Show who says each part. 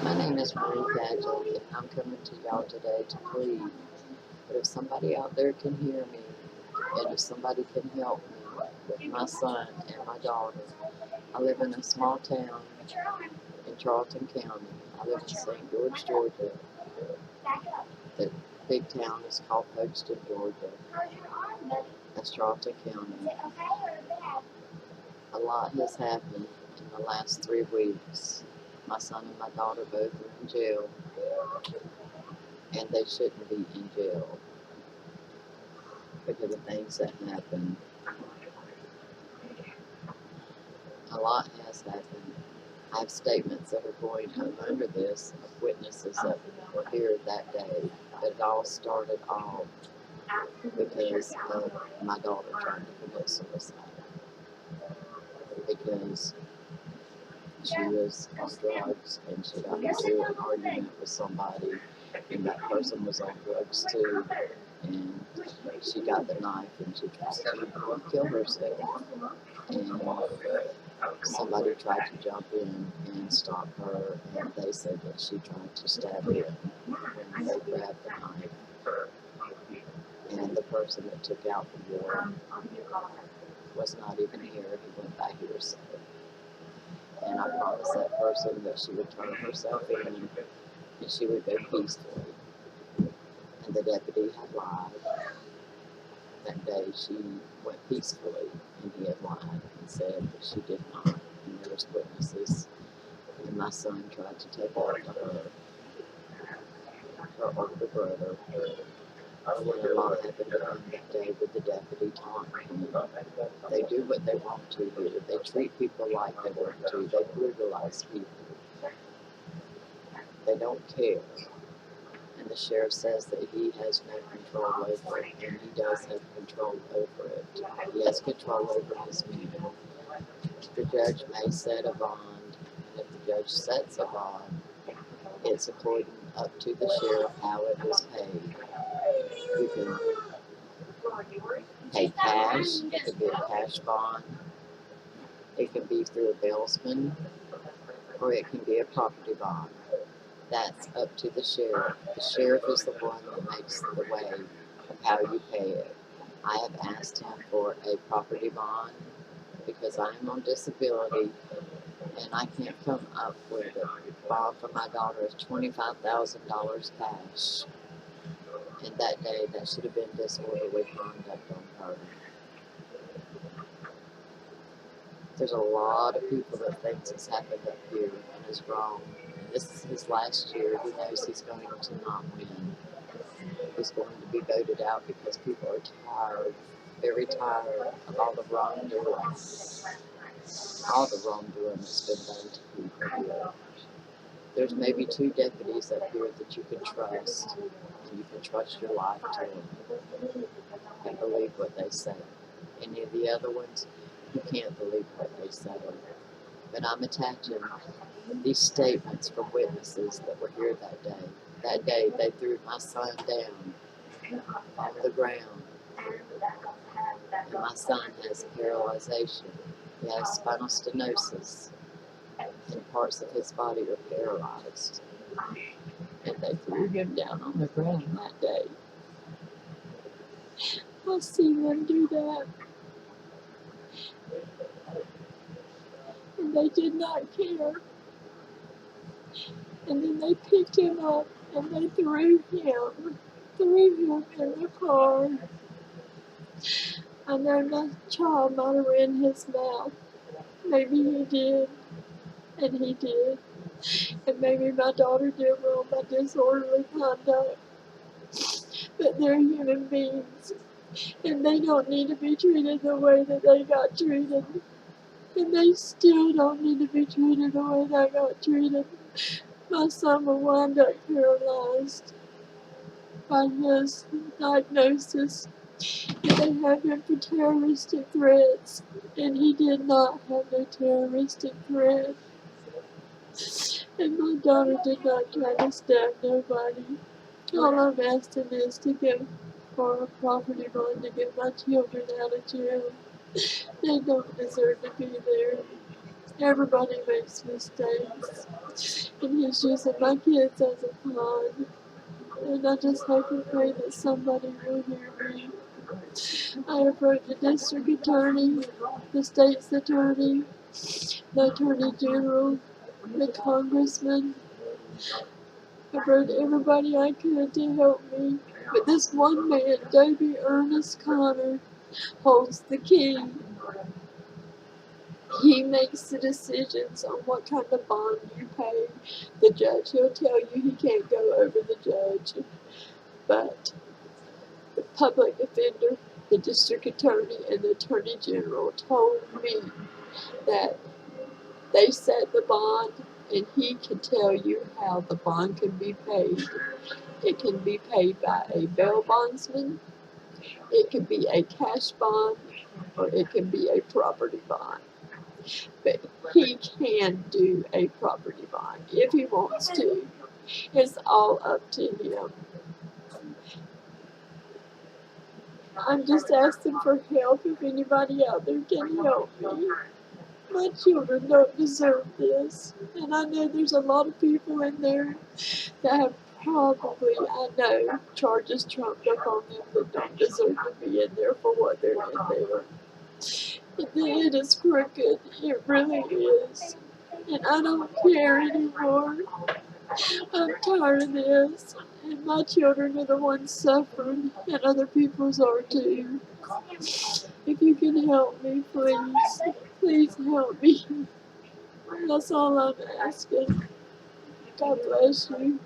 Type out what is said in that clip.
Speaker 1: My name is Marie Padgett, and I'm coming to y'all today to plead. But if somebody out there can hear me, and if somebody can help me with my son and my daughter, I live in a small town in Charlton County. I live in St. George, Georgia. The big town is called Folkestone, Georgia. That's Charlton County. A lot has happened in the last 3 weeks. My son and my daughter both are in jail, and they shouldn't be in jail because of things that happen. A lot has happened. I have statements that are going up under this of witnesses that were here that day. But it all started off because of my daughter trying to commit suicide. Because she was on drugs and she got into an argument with somebody, and that person was on drugs too, and she got the knife and she tried to kill herself, and somebody tried to jump in and stop her, and they said that she tried to stab him when they grabbed the knife, and the person that took out the war was not even here. He went by hearsay. And I promised that person that she would turn herself in and she would go peacefully. And the deputy had lied. That day she went peacefully, and he had lied and said that she did not. And there was witnesses. And my son tried to take after her older brother. And a lot happened to him that day with the deputy taunting him. They do what they want to here. They treat people like they want to. They brutalize people. They don't care. And the sheriff says that he has no control over it, and he does have control over it. He has control over his men. The judge may set a bond, and if the judge sets a bond, it's according up to the sheriff how it is paid. You can pay cash, it could be a cash bond, it can be through a bailsman, or it can be a property bond. That's up to the sheriff. The sheriff is the one that makes the way of how you pay it. I have asked him for a property bond because I am on disability and I can't come up with it. The bond for my daughter is $25,000 cash. And that day, that should have been disorderly conduct on her. There's a lot of people that think it's happened up here and is wrong. This is his last year. He knows he's going to not win. He's going to be voted out because people are tired, very tired of all the wrongdoing. All the wrongdoing that's been done to people here. There's maybe 2 deputies up here that you can trust, and you can trust your life to them and believe what they say. Any of the other ones, you can't believe what they say. But I'm attaching these statements from witnesses that were here that day. That day, they threw my son down on the ground, and my son has paralyzation. He has spinal stenosis, and parts of his body are paralyzed. And they threw him down on the ground that day. I seen them do that. And they did not care. And then they picked him up and they threw him in the car. I know my child might have ran his mouth. Maybe he did. And he did. And maybe my daughter did wrong by disorderly conduct. But they're human beings. And they don't need to be treated the way that they got treated. And they still don't need to be treated the way they got treated. My son will wind up paralyzed by his diagnosis. And they have him for terroristic threats. And he did not have no terroristic threat. And my daughter did not try to stab nobody. All I'm asking is to go for a property bond to get my children out of jail. They don't deserve to be there.
Speaker 2: Everybody makes mistakes, and he's using my kids as a pawn. And I just hope and pray that somebody will hear me. I approached the district attorney, the state's attorney, the attorney general, the congressman. I wrote everybody I could to help me. But this one man, Dobie Ernest Connor, holds the key. He makes the decisions on what kind of bond you pay the judge. He'll tell you he can't go over the judge. But the public defender, the district attorney, and the attorney general told me that they set the bond, and he can tell you how the bond can be paid. It can be paid by a bail bondsman, it can be a cash bond, or it can be a property bond. But he can do a property bond if he wants to. It's all up to him. I'm just asking for help if anybody out there can help me. My children don't deserve this. And I know there's a lot of people in there that have probably, I know, charges trumped up on them that don't deserve to be in there for what they're in there. It is crooked. It really is. And I don't care anymore. I'm tired of this. And my children are the ones suffering, and other people's are too. If you can help me, please. Please help me. That's all I'm asking. God bless you.